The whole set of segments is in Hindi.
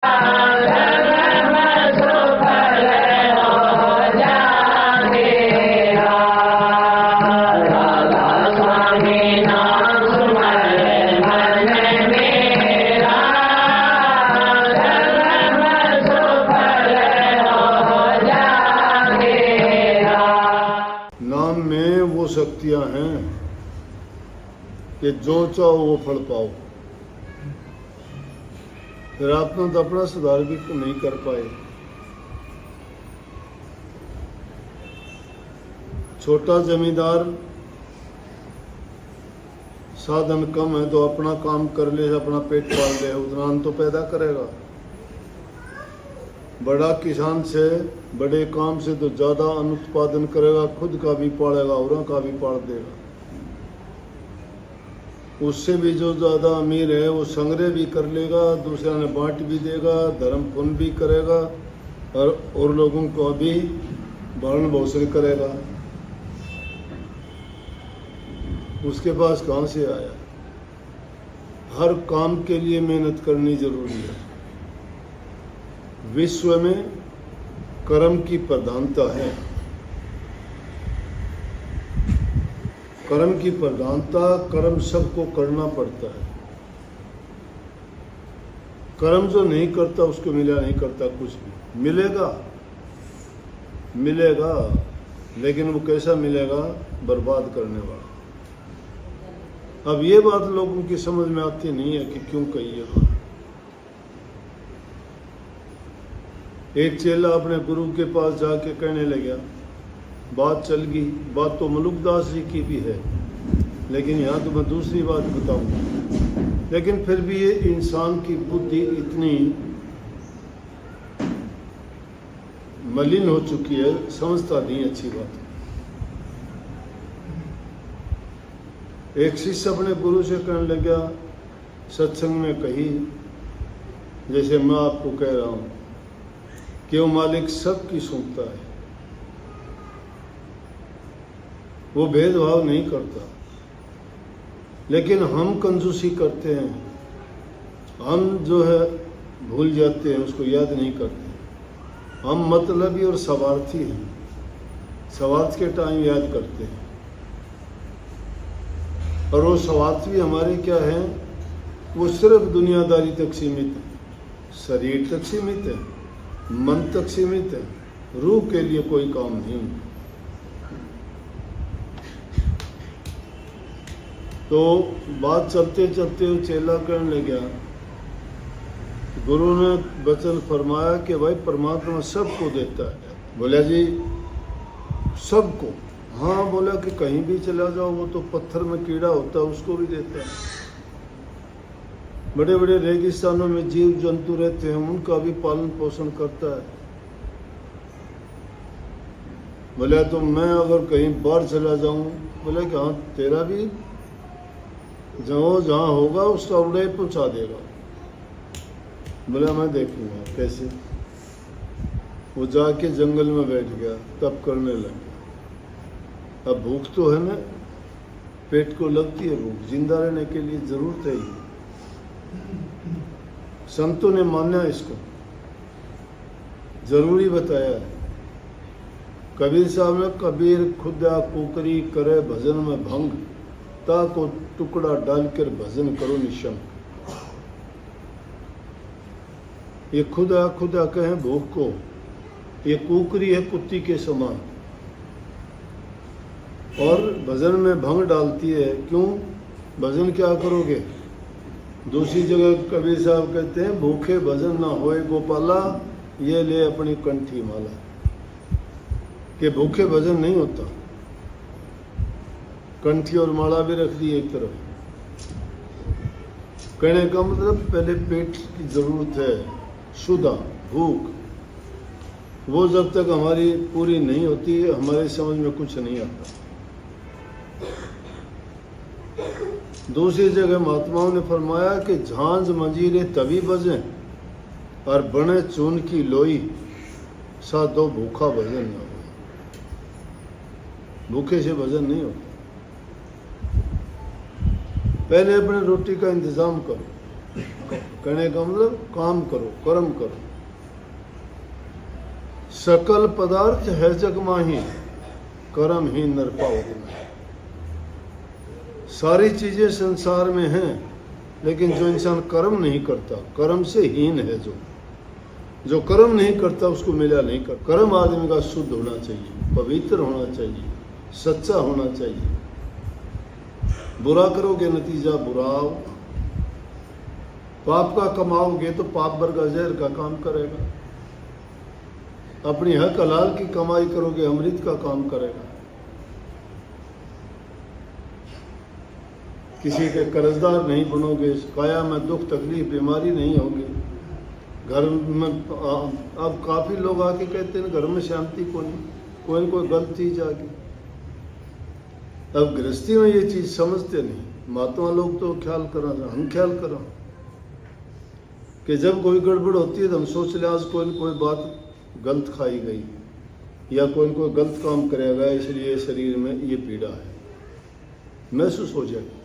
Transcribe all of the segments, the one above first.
नाम में वो शक्तियां हैं कि जो चाहो वो फल पाओ। फिर आपने तो अपना सुधार भी नहीं कर पाए। छोटा जमींदार साधन कम है तो अपना काम कर ले, अपना पेट पाल ले, उतना अन्न तो पैदा करेगा। बड़ा किसान से, बड़े काम से तो ज्यादा अन्न उत्पादन करेगा, खुद का भी पालेगा, औरों का भी पाल देगा। उससे भी जो ज्यादा अमीर है वो संग्रह भी कर लेगा, दूसरा ने बांट भी देगा, धर्म पुण्य भी करेगा और लोगों को भी भरण पोषण करेगा। उसके पास कहां से आया? हर काम के लिए मेहनत करनी जरूरी है। विश्व में कर्म की प्रधानता है। कर्म की प्रधानता, कर्म सबको करना पड़ता है। कर्म जो नहीं करता उसको मिला नहीं करता कुछ भी। मिलेगा लेकिन वो कैसा मिलेगा? बर्बाद करने वाला। अब ये बात लोगों की समझ में आती नहीं है कि क्यों कही है बात। एक चेला अपने गुरु के पास जाके कहने लगा, बात चल गई। बात तो मलुकदास जी की भी है, लेकिन यहाँ तो मैं दूसरी बात बताऊंगा। लेकिन फिर भी ये इंसान की बुद्धि इतनी मलिन हो चुकी है, समझता नहीं। अच्छी बात है। एक शिष्य अपने गुरु से कहने लगा, सत्संग में कही, जैसे मैं आपको कह रहा हूं कि वो मालिक सबकी सुनता है, वो भेदभाव नहीं करता। लेकिन हम कंजूसी करते हैं, हम जो है भूल जाते हैं, उसको याद नहीं करते। हम मतलबी और स्वार्थी हैं, स्वार्थ के टाइम याद करते हैं। और वो स्वार्थ भी हमारे क्या है? वो सिर्फ दुनियादारी तक सीमित है, शरीर तक सीमित है, मन तक सीमित है, रूह के लिए कोई काम नहीं। तो बात चलते चलते वो चेला कहने लगा, गुरु ने वचन फरमाया कि भाई परमात्मा सबको देता है। बोला जी सबको? हाँ। बोला कि कहीं भी चला जाओ, वो तो पत्थर में कीड़ा होता है उसको भी देता है। बड़े बड़े रेगिस्तानों में जीव जंतु रहते हैं, उनका भी पालन पोषण करता है। बोला तो मैं अगर कहीं बाहर चला जाऊं? बोला कि हाँ, तेरा भी जहाँ होगा उसका उड़े पहुंचा देगा। बोला मैं देखूंगा कैसे। वो जाके जंगल में बैठ गया, तब करने लगा। अब भूख तो है ना, पेट को लगती है भूख, जिंदा रहने के लिए जरूरत है ही। संतों ने माना इसको, जरूरी बताया है। कबीर साहब ने, कबीर खुदा कुकरी करे भजन में भंग, ता को टुकड़ा डालकर भजन करो निशंक। ये खुदा खुदा कहे भूख को, ये कुकरी है कुत्ती के समान, और भजन में भंग डालती है। क्यों? भजन क्या करोगे? दूसरी जगह कबीर साहब कहते हैं, भूखे भजन ना होए गोपाला, ये ले अपनी कंठी माला। कि भूखे भजन नहीं होता। कंठी और माला भी रख दी एक तरफ। कहने का मतलब पहले पेट की जरूरत है, शुद्ध भूख, वो जब तक हमारी पूरी नहीं होती हमारे समझ में कुछ नहीं आता। दूसरी जगह महात्माओं ने फरमाया कि झांझ मंजीरे तभी बजें और बने चून की लोई, सा दो भूखा भजन न हो। भूखे से भजन नहीं होता। पहले अपने रोटी का इंतजाम करो, कहने का मतलब काम करो, कर्म करो। सकल पदार्थ है जग माही, कर्म ही नर पाओ। सारी चीजें संसार में हैं, लेकिन जो इंसान कर्म नहीं करता, कर्म से हीन है। जो कर्म नहीं करता उसको मिला नहीं कर। कर्म आदमी का शुद्ध होना चाहिए, पवित्र होना चाहिए, सच्चा होना चाहिए। बुरा करोगे नतीजा बुरा होगा। पाप का कमाओगे तो पाप वर्गा जहर का काम करेगा। अपनी हक हलाल की कमाई करोगे, अमृत का काम करेगा। किसी के कर्जदार नहीं बनोगे, काया में दुख तकलीफ बीमारी नहीं होगी। घर में अब काफी लोग आके कहते हैं घर में शांति कोई न कोई गलत चीज आ गई। अब गृहस्थी में ये चीज समझते नहीं। महात्मा लोग तो ख्याल करा, हम ख्याल करा कि जब कोई गड़बड़ होती है तो हम सोच ले आज कोई न कोई बात गलत खाई गई या कोई न कोई गलत काम करेगा, इसलिए शरीर में ये पीड़ा है, महसूस हो जाएगी।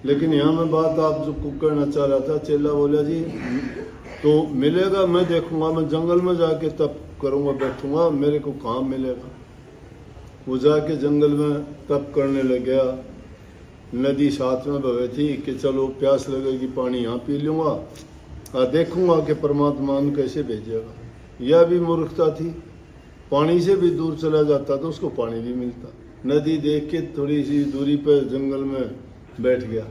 लेकिन यहाँ मैं बात आप जो कहना चाह रहा था, चेला बोला जी तो मिलेगा, मैं देखूंगा, मैं जंगल में जाके तप करूंगा, बैठूंगा, मेरे को कहाँ मिलेगा। वो जाके जंगल में तप करने लग गया। नदी साथ में बहे थी कि चलो प्यास लगेगी पानी यहाँ पी लूँगा और देखूंगा कि परमात्मा ने कैसे भेजेगा। यह भी मूर्खता थी, पानी से भी दूर चला जाता तो उसको पानी भी मिलता। नदी देख के थोड़ी सी दूरी पर जंगल में बैठ गया,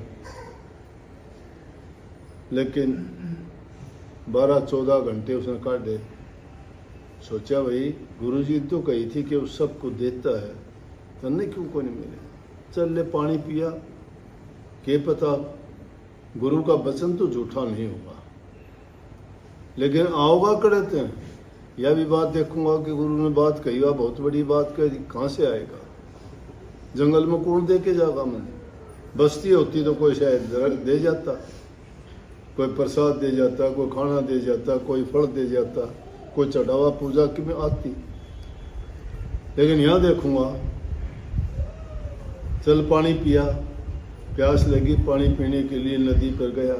लेकिन 12-14 घंटे उसने काट दे। सोचा भाई गुरुजी तो कही थी कि उस सबको देता है, तन्ने क्यों को नहीं मिले। चल ले पानी पिया, के पता गुरु का वचन तो झूठा नहीं होगा, लेकिन आओगा करते हैं। यह भी बात देखूंगा कि गुरु ने बात कही, वह बहुत बड़ी बात कही, कहाँ से आएगा। जंगल में कौन दे के जाएगा। मैंने बस्ती होती तो कोई शायद दे जाता, कोई प्रसाद दे जाता, कोई खाना दे जाता, कोई फल दे जाता, कोई चढ़ावा पूजा की में आती। लेकिन यहाँ देखूंगा, चल पानी पिया, प्यास लगी, पानी पीने के लिए नदी पर गया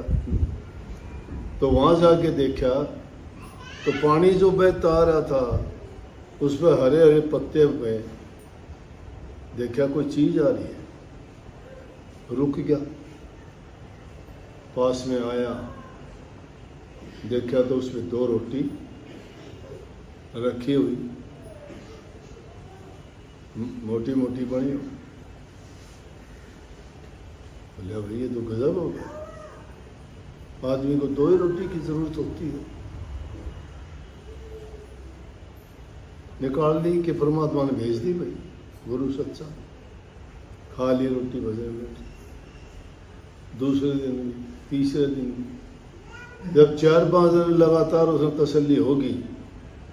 तो वहां जाके देखा तो पानी जो बहता आ रहा था उस पर हरे हरे पत्ते हुए। देखा कोई चीज आ रही है, रुक गया, पास में आया, देखा तो उसमें 2 रोटी रखी हुई, मोटी मोटी बनी हो। बोले भाई ये तो गजब हो गया, आदमी को 2 ही रोटी की जरूरत होती है। निकाल ली कि परमात्मा ने भेज दी भाई, गुरु सच्चा। खा ली रोटी भजन में। दूसरे दिन भी, तीसरे दिन भी, जब 4-5 दिन लगातार उसमें तसल्ली होगी,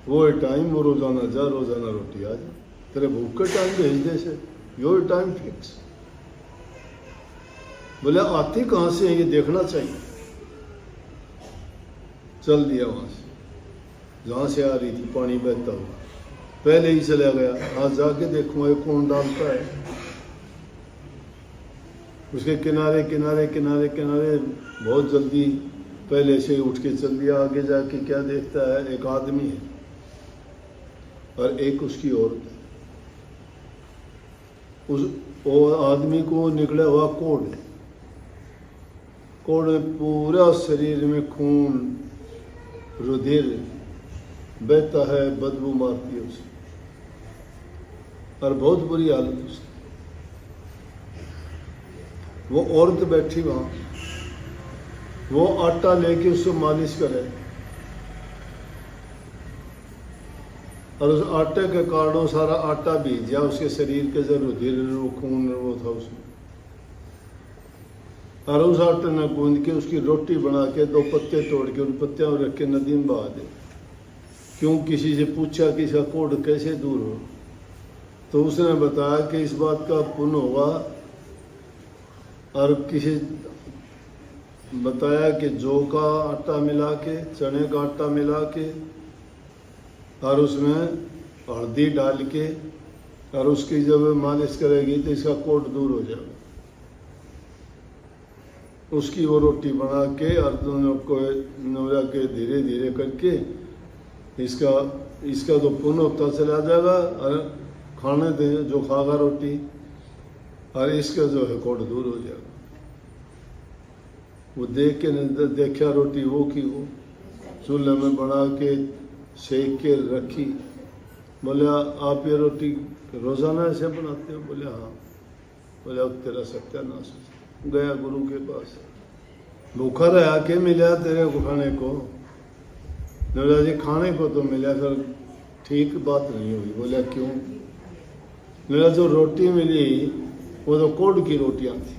वो टाइम वो रोजाना जा, रोजाना रोटी आ जा। तेरे भूख का टाइम भेज दे से, योर टाइम फिक्स। बोले आती कहाँ से है ये देखना चाहिए। चल दिया वहां से, जहां से आ रही थी पानी बहता हुआ, पहले ही चला गया। आज जाके देखूंगा ये कौन डालता है। उसके किनारे किनारे किनारे किनारे बहुत जल्दी पहले से उठ के चल दिया। आगे जाके क्या देखता है, एक आदमी है और एक उसकी औरत है। उस आदमी को निकला हुआ कोढ़ है, कोढ़ में पूरा शरीर में खून रुधिर बहता है, बदबू मारती है उसे और बहुत बुरी हालत उसकी। वो औरत बैठी वहां, वो आटा लेके उससे मालिश करे और उस आटे के कारणों सारा आटा भीग गया उसके शरीर के, जो रुधिर खून वो था उसमें। और उस आटे ने गूंद के उसकी रोटी बना के 2 पत्ते तोड़ के उन पत्तियों में रख के नदी में बहा दे। क्यों, किसी से पूछा कि इसका कोढ़ कैसे दूर हो, तो उसने बताया कि इस बात का पुण्य होगा। और किसी बताया कि जौ का आटा मिला के, चने का आटा मिला के और उसमें हल्दी डाल के और उसकी जब मालिश करेगी तो इसका कोढ़ दूर हो जाएगा। उसकी वो रोटी बना के और दोनों को नौरा के धीरे धीरे करके इसका तो पुण्य होता चला जाएगा और खाने दे जो खागा रोटी, और इसका जो है कोट दूर हो जाएगा। वो देख के देखा रोटी वो की वो चूल्हे में बना के सेक के रखी। बोले आप ये रोटी रोजाना ऐसे बनाते हो? बोले हाँ। बोले अब तेरा सत्यानाश। गया गुरु के पास, भूखा रहा के मिला तेरे को खाने को? नवरा जी खाने को तो मिला, फिर ठीक बात नहीं हुई। बोला क्यों? मेरा जो रोटी मिली वो तो कोड की रोटियां थी।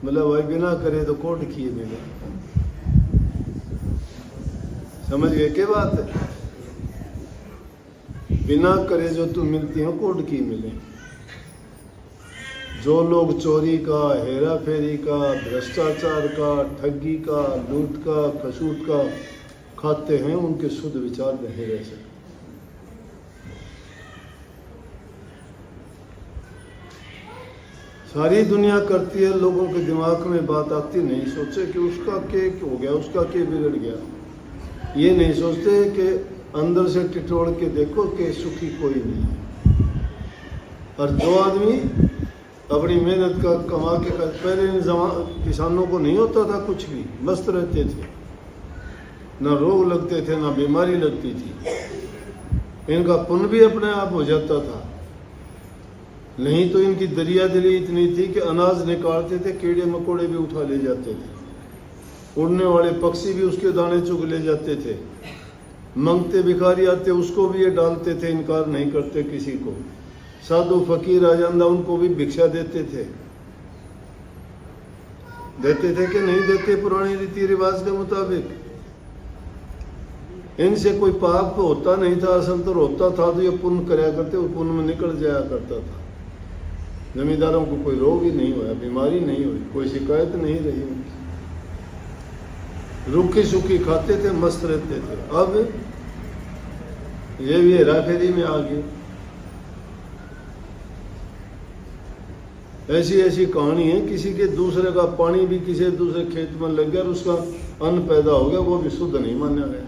बोला भाई बिना करे तो कोड की मिले। समझ गए क्या बात है? बिना करे जो तुम मिलती हो कोड की मिले। जो लोग चोरी का, हेरा फेरी का, भ्रष्टाचार का, ठगी का, लूट का, खसूट का खाते हैं, उनके शुद्ध विचार नहीं रह सकते। सारी दुनिया करती है, लोगों के दिमाग में बात आती नहीं, सोचे कि उसका क्या हो गया, उसका क्या बिगड़ गया। ये नहीं सोचते कि अंदर से टिटोड़ के देखो कि सुखी कोई नहीं है। और जो आदमी अपनी मेहनत का कमा के पहले किसानों को नहीं होता था कुछ भी, मस्त रहते थे, ना रोग लगते थे ना बीमारी लगती थी। इनका पुण्य भी अपने आप हो जाता था। नहीं तो इनकी दरिया दिली इतनी थी कि अनाज निकालते थे, कीड़े मकोड़े भी उठा ले जाते थे, उड़ने वाले पक्षी भी उसके दाने चुग ले जाते थे, मंगते भिखारी आते उसको भी ये डालते थे, इनकार नहीं करते किसी को। साधु फकीर आ जाता उनको भी भिक्षा देते थे कि नहीं देते पुराने रीति रिवाज के मुताबिक। इनसे कोई पाप होता नहीं था, असल तो होता था तो ये पुण्य कराया करते, वो पुण्य में निकल जाया करता था। जमींदारों को कोई रोग ही नहीं हुआ, बीमारी नहीं हुई, कोई शिकायत नहीं रही उनकी, रूखी सूखी खाते थे, मस्त रहते थे। अब ये भी हेरा फेरी में आ गए। ऐसी ऐसी कहानी है, किसी के दूसरे का पानी भी किसी दूसरे खेत में लग गया और उसका अन्न पैदा हो गया, वो भी शुद्ध नहीं माना गया।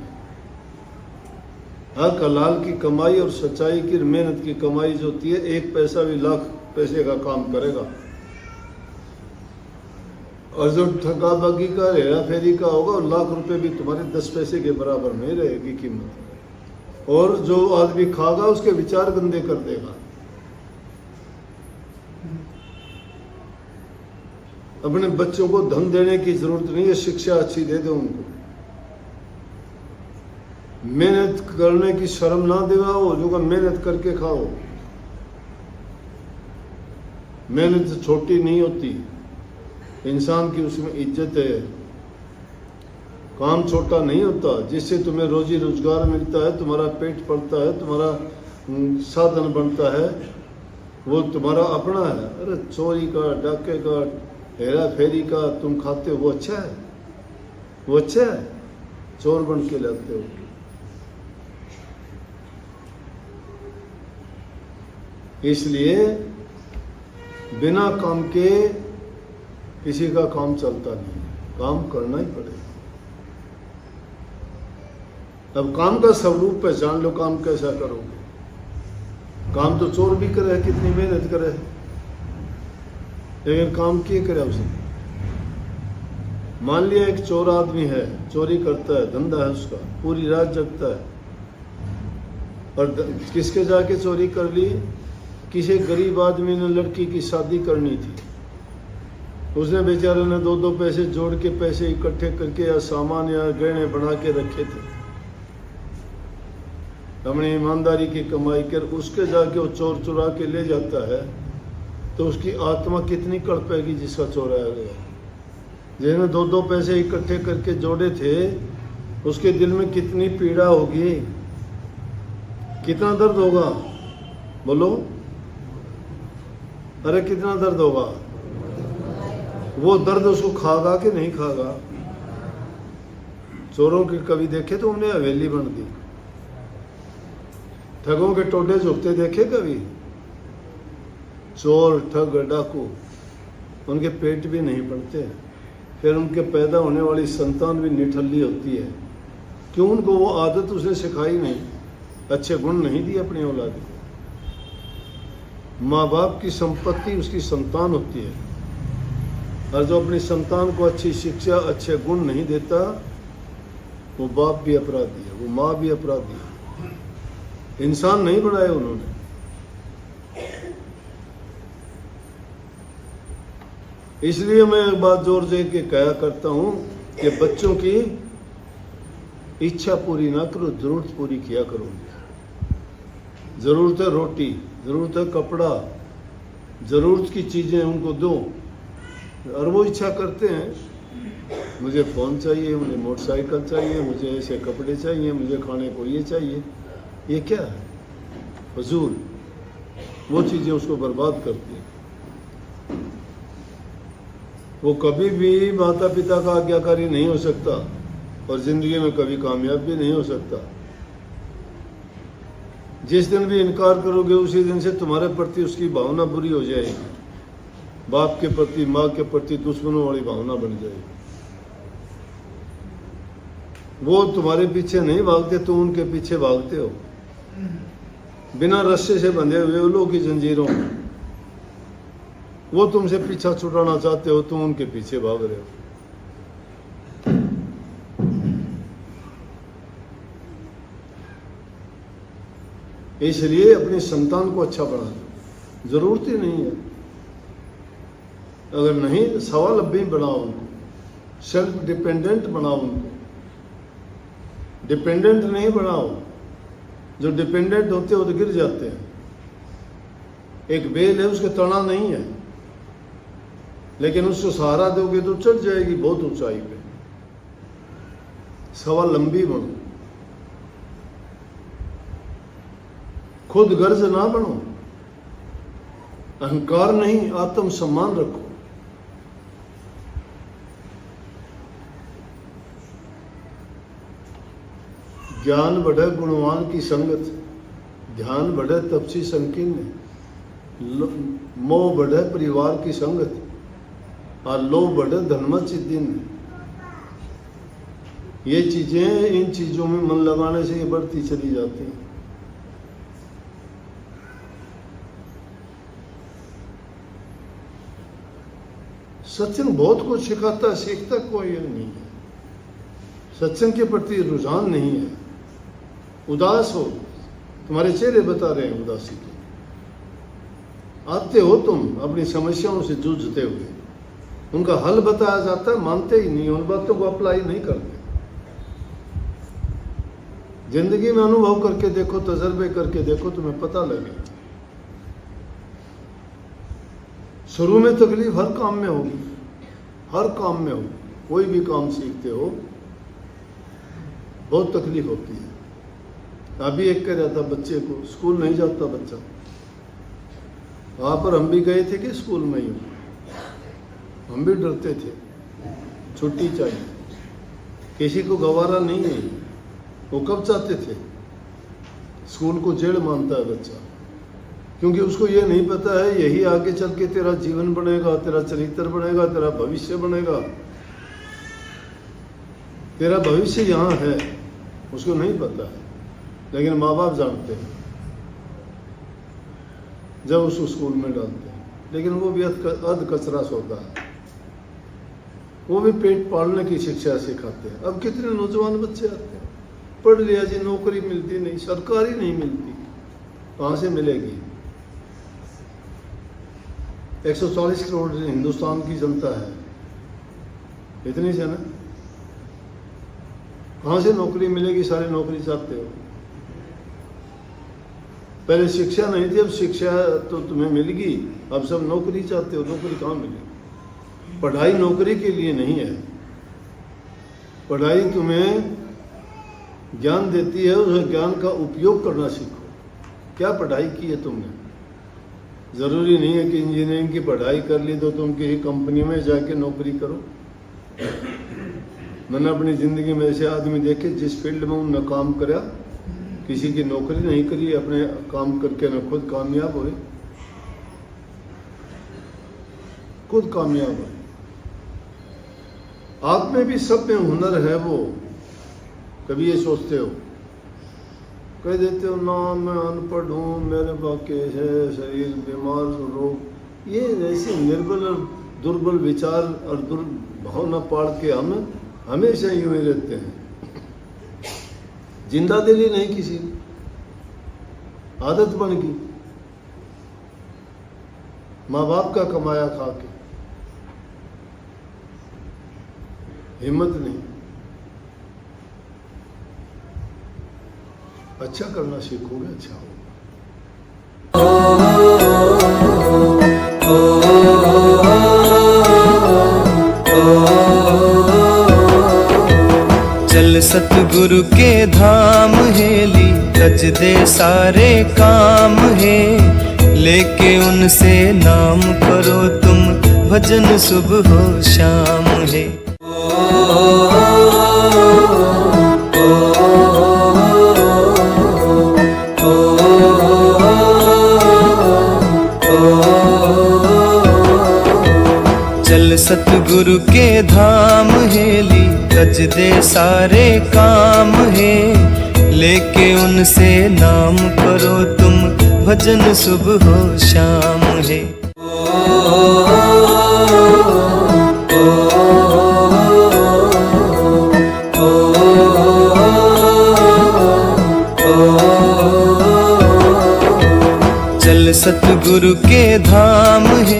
हक हलाल की कमाई और सच्चाई की मेहनत की कमाई जो होती है, एक पैसा भी लाख पैसे का काम करेगा। और जो ठगा बगी का, हेरा फेरी का होगा, और लाख रुपए भी तुम्हारे 10 पैसे के बराबर नहीं रहेगी कीमत। और जो आदमी खागा उसके विचार गंदे कर देगा। अपने बच्चों को धन देने की जरूरत नहीं है, शिक्षा अच्छी दे दो उनको। मेहनत करने की शर्म ना दिलाओ, जो मेहनत करके खाओ। मेहनत छोटी नहीं होती, इंसान की उसमें इज्जत है। काम छोटा नहीं होता, जिससे तुम्हें रोजी रोजगार मिलता है, तुम्हारा पेट पलता है, तुम्हारा साधन बनता है, वो तुम्हारा अपना है। अरे चोरी का, डाके का, हेरा फेरी का तुम खाते हो, वो अच्छा है? वो अच्छा है? चोर बन के लगते हो। इसलिए बिना काम के किसी का काम चलता नहीं, काम करना ही पड़ेगा। अब काम का स्वरूप पहचान लो, काम कैसा करोगे। काम तो चोर भी करे, कितनी मेहनत करे, लेकिन काम किए करे उसे। मान लिया एक चोर आदमी है, चोरी करता है, धंधा है उसका, पूरी रात जगता है, और किसके जाके चोरी कर ली? किसी गरीब आदमी ने लड़की की शादी करनी थी, उसने बेचारे ने 2-2 पैसे जोड़ के पैसे इकट्ठे करके या सामान या गहने बना के रखे थे, अपनी ईमानदारी की कमाई कर। उसके जाके वो चोर चुरा के ले जाता है, तो उसकी आत्मा कितनी कड़पेगी जिसका चोराया गया। जिसने 2-2 पैसे इकट्ठे करके जोड़े थे, उसके दिल में कितनी पीड़ा होगी, कितना दर्द होगा, बोलो। अरे कितना दर्द होगा। वो दर्द उसको खागा कि नहीं खागा? चोरों के कभी देखे तो उन्हें हवेली बन दी। ठगों के टोटे झुकते देखे कभी? चोर, ठग, डाकू, उनके पेट भी नहीं पड़ते हैं, फिर उनके पैदा होने वाली संतान भी निठल्ली होती है। क्यों? उनको वो आदत उसने सिखाई नहीं, अच्छे गुण नहीं दिए अपनी औलाद को। माँ बाप की संपत्ति उसकी संतान होती है, और जो अपनी संतान को अच्छी शिक्षा, अच्छे गुण नहीं देता, वो बाप भी अपराधी है, वो माँ भी अपराधी है। इंसान नहीं बनाए उन्होंने। इसलिए मैं एक बात जोर दे के कहा करता हूं कि बच्चों की इच्छा पूरी ना करो, जरूरत पूरी किया करो। जरूरत है रोटी, जरूरत है कपड़ा, जरूरत की चीजें उनको दो। और वो इच्छा करते हैं, मुझे फ़ोन चाहिए, मुझे मोटरसाइकिल चाहिए, मुझे ऐसे कपड़े चाहिए, मुझे खाने को ये चाहिए। ये क्या है? फजूल। वो चीज़ें उसको बर्बाद करती हैं। वो कभी भी माता पिता का आज्ञाकारी नहीं हो सकता, और ज़िंदगी में कभी कामयाब भी नहीं हो सकता। जिस दिन भी इनकार करोगे, उसी दिन से तुम्हारे प्रति उसकी भावना बुरी हो जाएगी। बाप के प्रति, माँ के प्रति दुश्मनों वाली भावना बन जाएगी। वो तुम्हारे पीछे नहीं भागते, तुम उनके पीछे भागते हो, बिना रस्से से बंधे हुए उल्लू की जंजीरों। वो तुमसे पीछा छुड़ाना चाहते हो, तुम उनके पीछे भाग रहे हो। इसलिए अपनी संतान को अच्छा बना दो, जरूरत ही नहीं है। अगर नहीं, स्वावलंबी बनाओ उनको, सेल्फ डिपेंडेंट बनाओ उनको। डिपेंडेंट नहीं बनाओ। जो डिपेंडेंट होते हो तो गिर जाते हैं। एक बेल है, उसके तना नहीं है, लेकिन उसको सहारा दोगे तो चढ़ जाएगी बहुत ऊंचाई पे। स्वावलंबी बनो, खुद गर्ज ना बनो, अहंकार नहीं, आत्मसम्मान रखो। ज्ञान बढ़े गुणवान की संगत, ध्यान बढ़े तपसी संकीर्ण, मोह बढ़े परिवार की संगत, और लोभ बढ़े धनमत चिद्दीन। ये चीजें, इन चीजों में मन लगाने से ये बढ़ती चली जाती हैं। सत्संग बहुत कुछ सिखाता है, सीखता कोई नहीं है। सत्संग के प्रति रुझान नहीं है। उदास हो, तुम्हारे चेहरे बता रहे हैं उदासी के। आते हो तुम अपनी समस्याओं से जूझते हुए, उनका हल बताया जाता है, मानते ही नहीं, उन बातों को अप्लाई नहीं करते। जिंदगी में अनुभव करके देखो, तजर्बे करके देखो, तुम्हें पता लगे। शुरू में तकलीफ हर काम में होगी, हर काम में होगी। कोई भी काम सीखते हो बहुत तकलीफ होती है। अभी एक कह रहा था बच्चे को, स्कूल नहीं जाता बच्चा, वहां पर हम भी गए थे कि स्कूल में ही, हम भी डरते थे, छुट्टी चाहिए, किसी को गवारा नहीं है। वो कब चाहते थे? स्कूल को जेल मानता है बच्चा, क्योंकि उसको ये नहीं पता है यही आगे चल के तेरा जीवन बनेगा, तेरा चरित्र बनेगा, तेरा भविष्य बनेगा। तेरा भविष्य यहाँ है, उसको नहीं पता है, लेकिन माँ बाप जानते हैं जब उसको स्कूल में डालते हैं। लेकिन वो भी अध कचरा सोता है, वो भी पेट पालने की शिक्षा सिखाते हैं। अब कितने नौजवान बच्चे आते हैं, पढ़ लिया जी, नौकरी मिलती नहीं, सरकारी नहीं मिलती, कहाँ से मिलेगी? 140 करोड़ हिंदुस्तान की जनता है, इतनी से ना, कहाँ से नौकरी मिलेगी? सारे नौकरी चाहते हो। पहले शिक्षा नहीं थी, अब शिक्षा तो तुम्हें मिल गई, अब सब नौकरी चाहते हो। नौकरी कहाँ मिलेगी? पढ़ाई नौकरी के लिए नहीं है, पढ़ाई तुम्हें ज्ञान देती है, उस ज्ञान का उपयोग करना सीखो। क्या पढ़ाई की है तुमने? जरूरी नहीं है कि इंजीनियरिंग की पढ़ाई कर ली तो तुम किसी कंपनी में जाके नौकरी करो। मैंने अपनी जिंदगी में ऐसे आदमी देखे जिस फील्ड में उन्होंने काम करा, किसी की नौकरी नहीं करी, अपने काम करके न खुद कामयाब हुए। खुद कामयाब है। आप में भी सब में हुनर है वो। कभी ये सोचते हो, कह देते हो ना मैं अनपढ़ हूँ, मेरे बाकी है शरीर बीमार रोग, ये ऐसे निर्बल और दुर्बल विचार और दुर्भावना पाड़ के हम हमेशा यूं ही रहते हैं। जिंदा दिली नहीं किसी, आदत बन गई माँ बाप का कमाया खा के, हिम्मत नहीं। अच्छा करना सीखोगे, अच्छा होगा। चल सतगुरु के धाम हेली, रच दे सारे काम है, लेके उनसे नाम करो तुम, भजन सुबह हो शाम है। चल सतगुरु के धाम हेली, रच दे सारे काम है, लेके उनसे नाम करो तुम, भजन सुबह हो शाम है। चल सतगुरु के धाम है।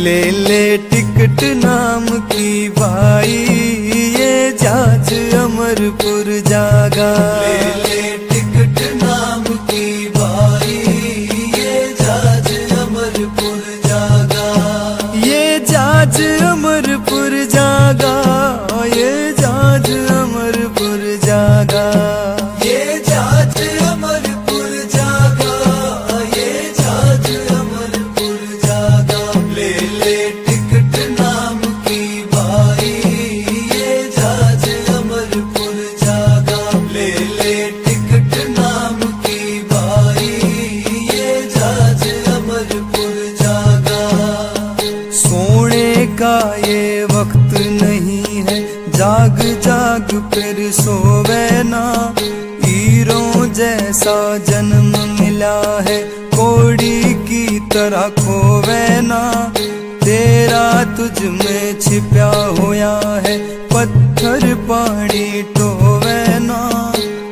ले ले टिकट नाम की भाई, ये जहाज अमरपुर जागा। ले ले टिकट नाम की भाई, ये जहाज अमरपुर जागा। ये जहाज अमरपुर जागा, ये जहाज अमरपुर जागा। ये जहाज अमरपुर जागा, ये जहाज अमरपुर जागा। ले ले टिकट नाम की भाई, ये जहाज अमरपुर जागा। ले ले टिकट नाम की भाई, ये जहाज अमरपुर जागा। सोने का ये वक्त नहीं है, जाग जाग फिर सोवे ना। हीरों जैसा जन्म मिला है, कोड़ी की तरह खोवे ना। तेरा तुझ में छिपा हुआ है, पत्थर पानी टोवे ना।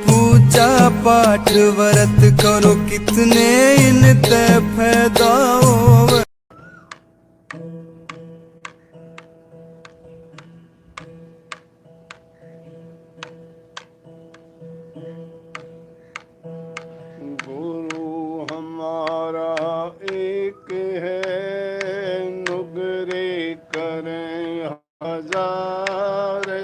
पूजा पाठ व्रत करो, कितने इनते फायदा होवे। गुरु हमारा एक है, नुगरे करें हजारे।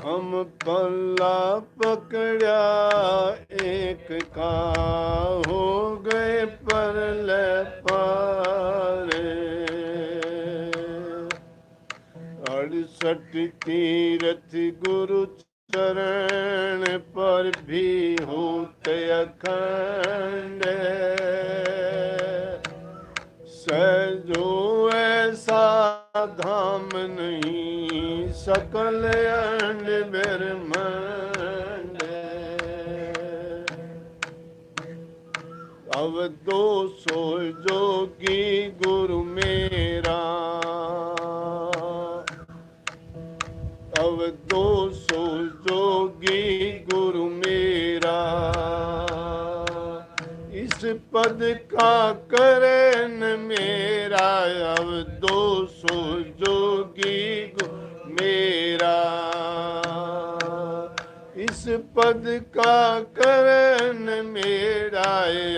हम पल्ला पकड़ा एक का, हो गए परले पारे। 68 तीरथ गुरु चरण पर भी होते अखंड। सहजो ऐसा धाम नहीं, सकल अंड ब्रह्मांड। अब 200 जोगी गुरु मेरा, अब 200 जोगी गुरु मेरा। इस पद का करन मेरा, अब 200 जोगी गुरु मेरा। इस पद का करन मेरा,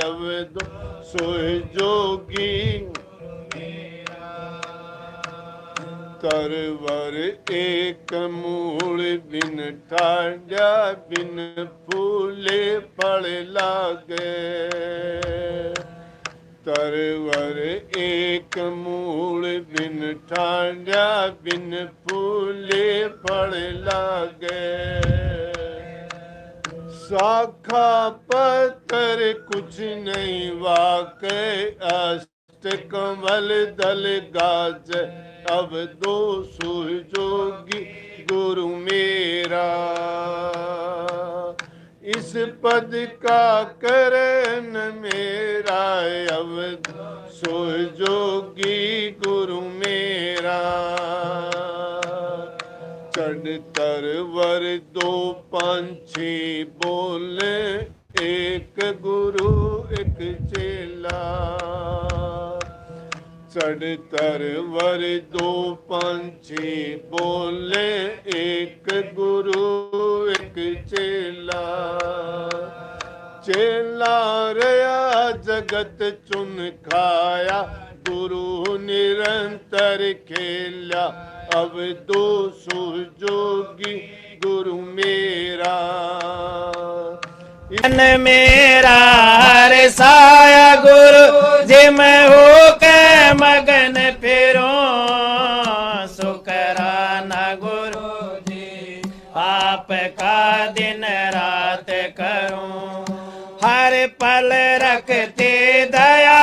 अब 200 जोगी मेरा। तरवर एक मूल बिन ठाड्या बिन फूले फल लागे। तरवर एक मूल बिन ठाड्या बिन फूले फल लागे। शाखा पत्तर कुछ नहीं वाके अष्ट कमल दल गाज। अब दो सुर जोगी गुरु मेरा। इस पद का करन मेरा अब सुर जोगी गुरु मेरा। चढ़ तरवर दो पंछी बोले एक गुरु एक चेला। चढ़ तरवर दो पंछी बोले एक गुरु एक चेला। चेला रया जगत चुन खाया गुरु निरंतर खेला। अब दो सुर जोगी गुरु मेरा। मन मेरा हर साया गुरु जी मैं हो के मगन फिरो। शुकराना गुरु जी आप का दिन रात करूं। हर पल रखते दया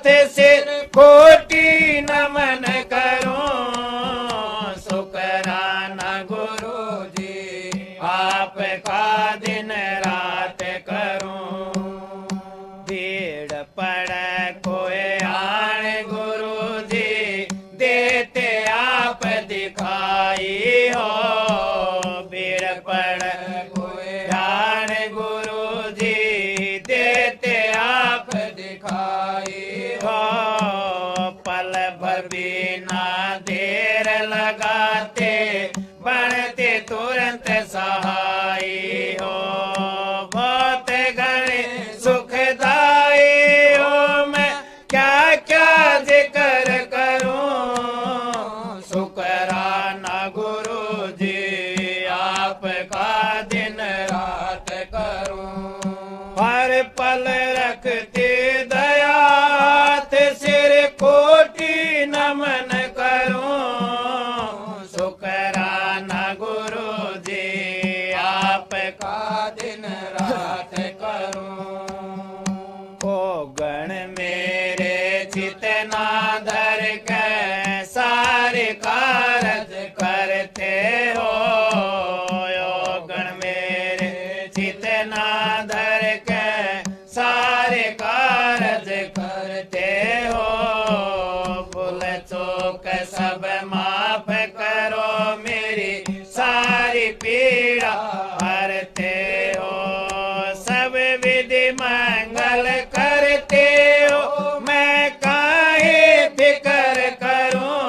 सिर कोटि नमन करूं। शुकराना गुरु जी आप का दिन रात करूं। भीड़ पड़े कोई आण गुरु जी देते आप दिखाई हो। भीड़ पड़े कोई आण गुरु जी देते आप दिखाई हो। पल भर भी ना देर लगाते बढ़ते तुरंत सहाय हो। बहुत घने सुखदाई हो मैं क्या क्या जिक्र करूं। शुकराना गुरु जी आप का दिन रात करूं। हर पल रखते दया सिर कोटि नमन करूं। शुकराना गुरु जी आप का दिन रात करूं। ओ गण मेरे चितना धर के सारे कारज करते हो। ओ गण मेरे चितना धर के सारे कारज करते हो। भूल चूक सब माफ करो मेरी सारी पीड़ा हरते हो। सब विधि मंगल करते हो मैं काहे फिकर करूं।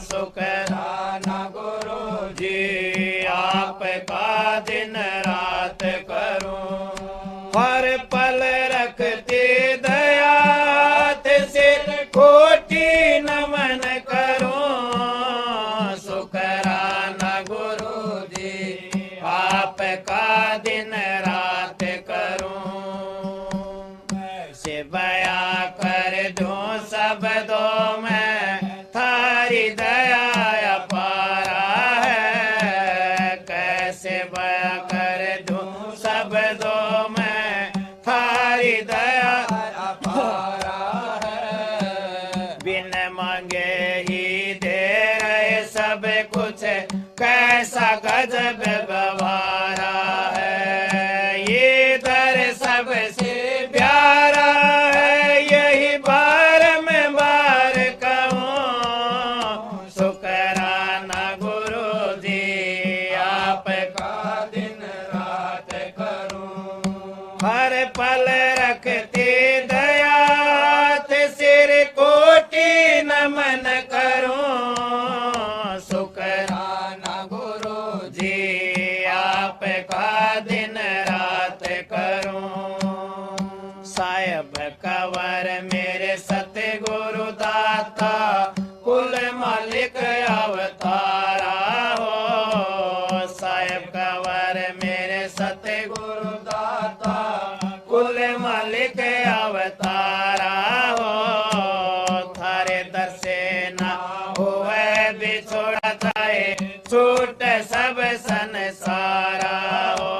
शुकराना गुरु जी आप का दिन रात करूं। हर पल रखते दया सिर कोटि नमन करूं। शुकराना गुरु जी आप का दिन रात करूं। शिवया कर दूं शब्दों में थारी दया अपारा है। कैसे बया कर दूं शब्दों में थारी दया अपारा है। बिन मांगे ही दे रहे सब कुछ कैसा गजब व्यवहारा है। ये दर सबसे प्यारा है यही बार में बार कहूँ। शुकराना गुरु जी आप का दिन रात करूं। हर पल रखते दया सिर कोटि नमन करूं। शुकराना गुरु जी आप का दिन रात करूं। साहिब कंवर मेरे सतगुरु दाता कुल मालिक सतगुरु दाता कुल मालिक अवतारा हो थारे दर्शे ना होवे बिछोड़ा जाए छूट सब संसारा हो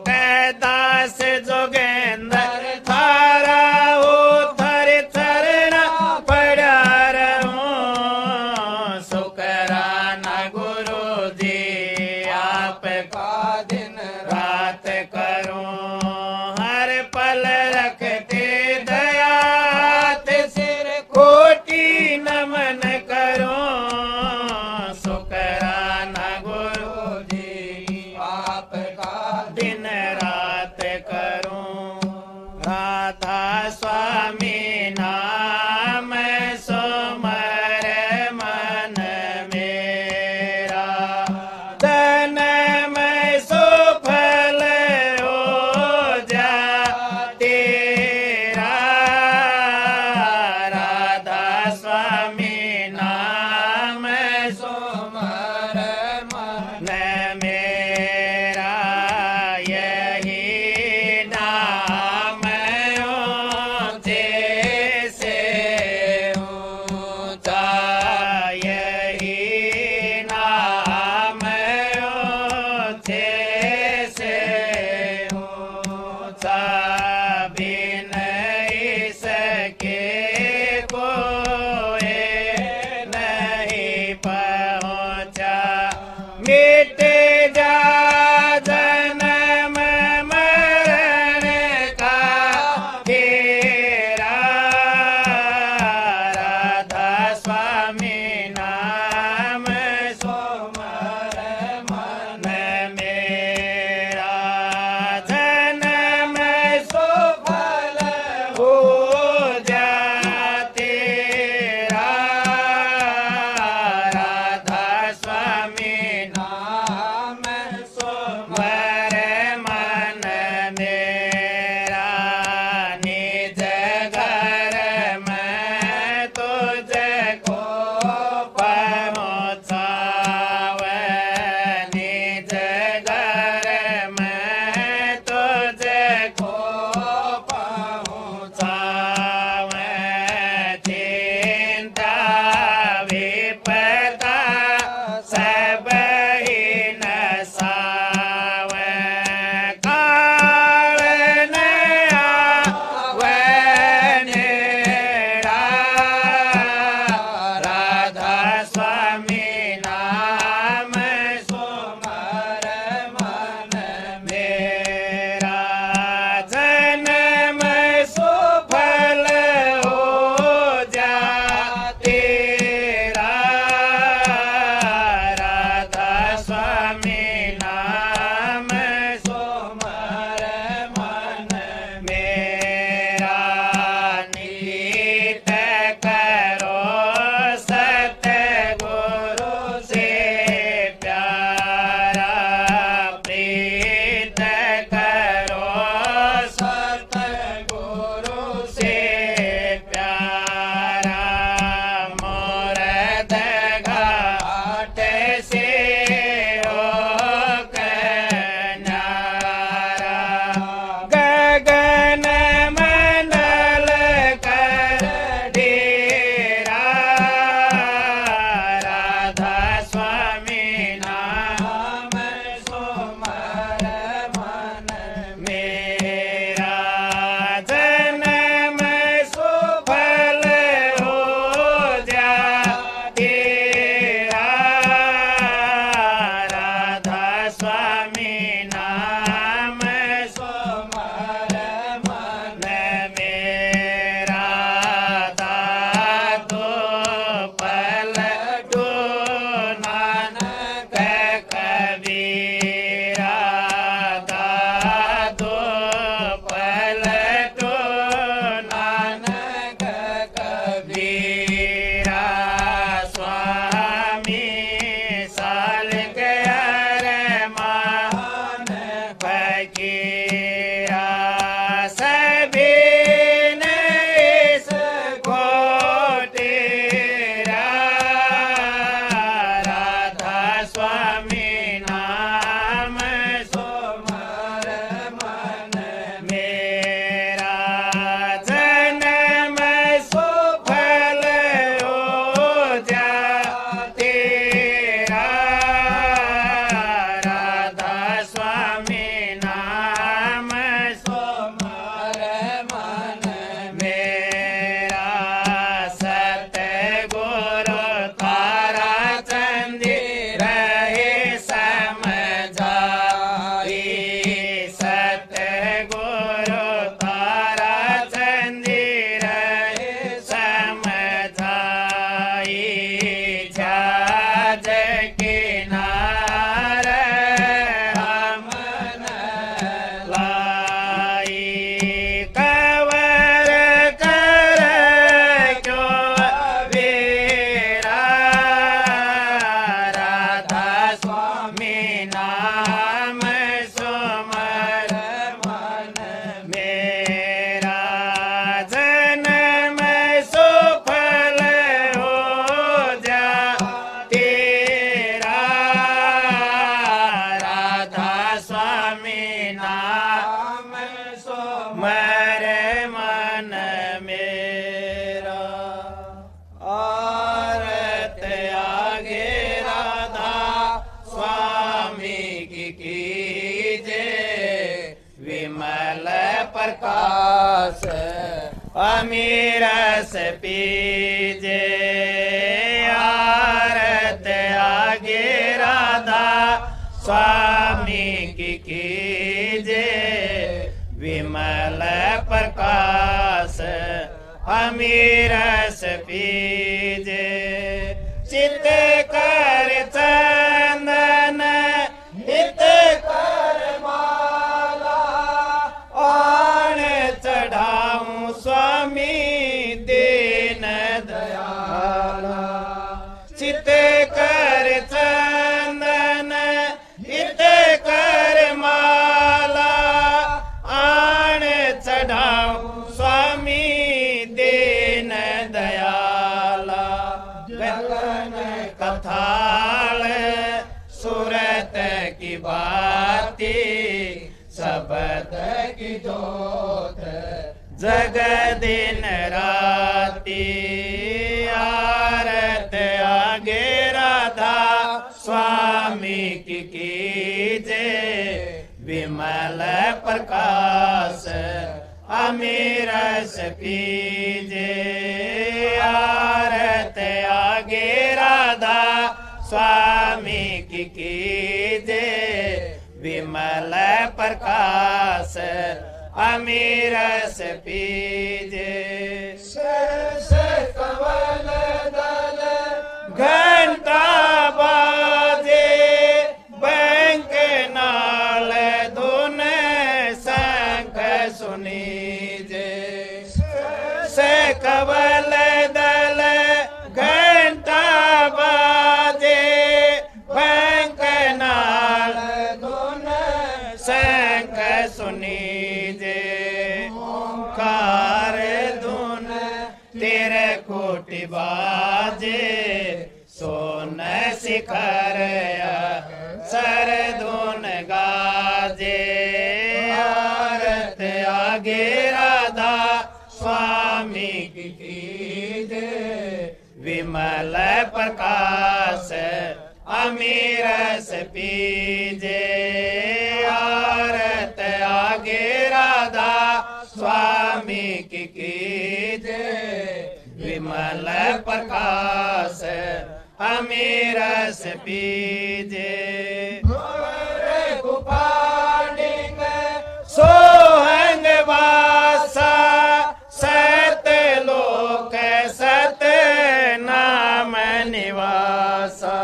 कैदास जोगेंद्र थारा हो थारे चरण पड़ा रहूं शुक्राना गुरु जी आपका दिन रात करूं हर पल रखते दयात सिर कोटि नमन करूं शुक्राना गुरु जी आपका दिन रात करूं राधा स्वामी नाम सुमर मन मेरा धन में सुफल हो जा तेरा राधा स्वामी नाम सुमर मन मेरा यही नाम ऊंचे से ऊंचा यही नाम ऊंचे से ऊंचा बिन इसके कोई नहीं पहुंचा मिट जा जन्म मरण का घेरा राधा स्वामी नाम सुमर मन मेरा जन्म सुफल हो जा तेरा राधा स्वामी नाम सुमर मन मेरा निज घर में तुझको पहुँचावे निज घर में तुझको पहुँचावे चिंता विपदा सब ही नसावे काल नया वनेड़ा राधा स्वामी नाम सुमर मन मेरा जन्म सुफल हो जा तेरा राधा स्वामी नाम सुमर मन मेरा नीत करो सतगुरु से प्यारा प्रीत करो सतगुरु से प्यारा मोरद घाट से हो अमीरस पीजे आरत आगे राधा स्वामी की कीजे विमल प्रकाश अमीरस पीजे चित कर चंदन हित कर माला आण चढ़ाऊं स्वामी दीन दयाला चित कर चंदन हित कर माला आण चढ़ाऊं स्वामी दीन दयाला गगन कथाल सूरत की बाती शब्द की जोत जग दिन राती आरत आगे राधा स्वामी की कीजे विमल प्रकाश अमीरस पीजे आरत आगे राधा स्वामी की कीजे विमल प्रकाश अमीरस पीजे सरस कमल दल घंटा बाजे बैंक नाल धुन शंख सुनीजे से कमल दल घंटा बाजे बैंक नाल धुन शंख सुनीजे ओंकार धुन तेरे कोटि बाजे सोन शिखर सर धुन गाजे आरत आगे राधा स्वामी की कीजे विमल प्रकाश अमीरस पीजे आरत आगे राधा स्वामी की कीजे विमल प्रकाश अमीरस पीजे गुपाडिंग सोहंग वासा सत लोक सत नाम निवासा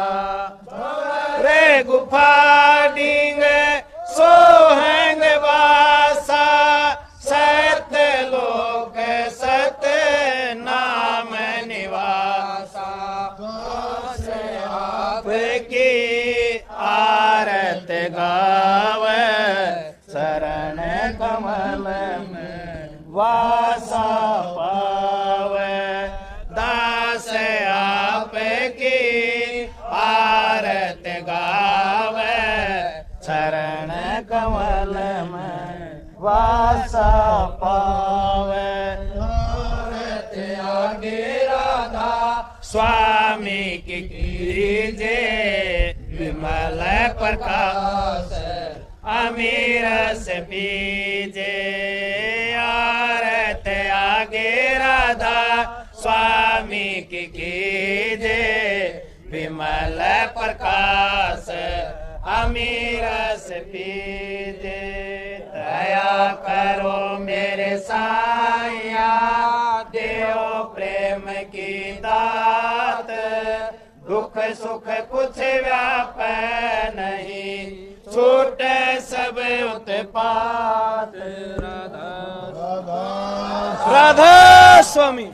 रे गुफाडिंग सोहंग वासा सत लोक सत नाम निवासा आपकी आरत गाव शरण कमल में वासा पाव दास आपकी आरत गाव शरण कमल में वासा पाव आरत आगे राधा स्वामी की कीजे विमल प्रकाश अमीरस पीजे आरत आगे राधा स्वामी की कीजे विमल प्रकाश अमीरस पीजे दया करो मेरे साया देव प्रेम की दात दुख सुख कुछ व्याप नहीं छूटे सब उत्पात राधा राधा स्वामी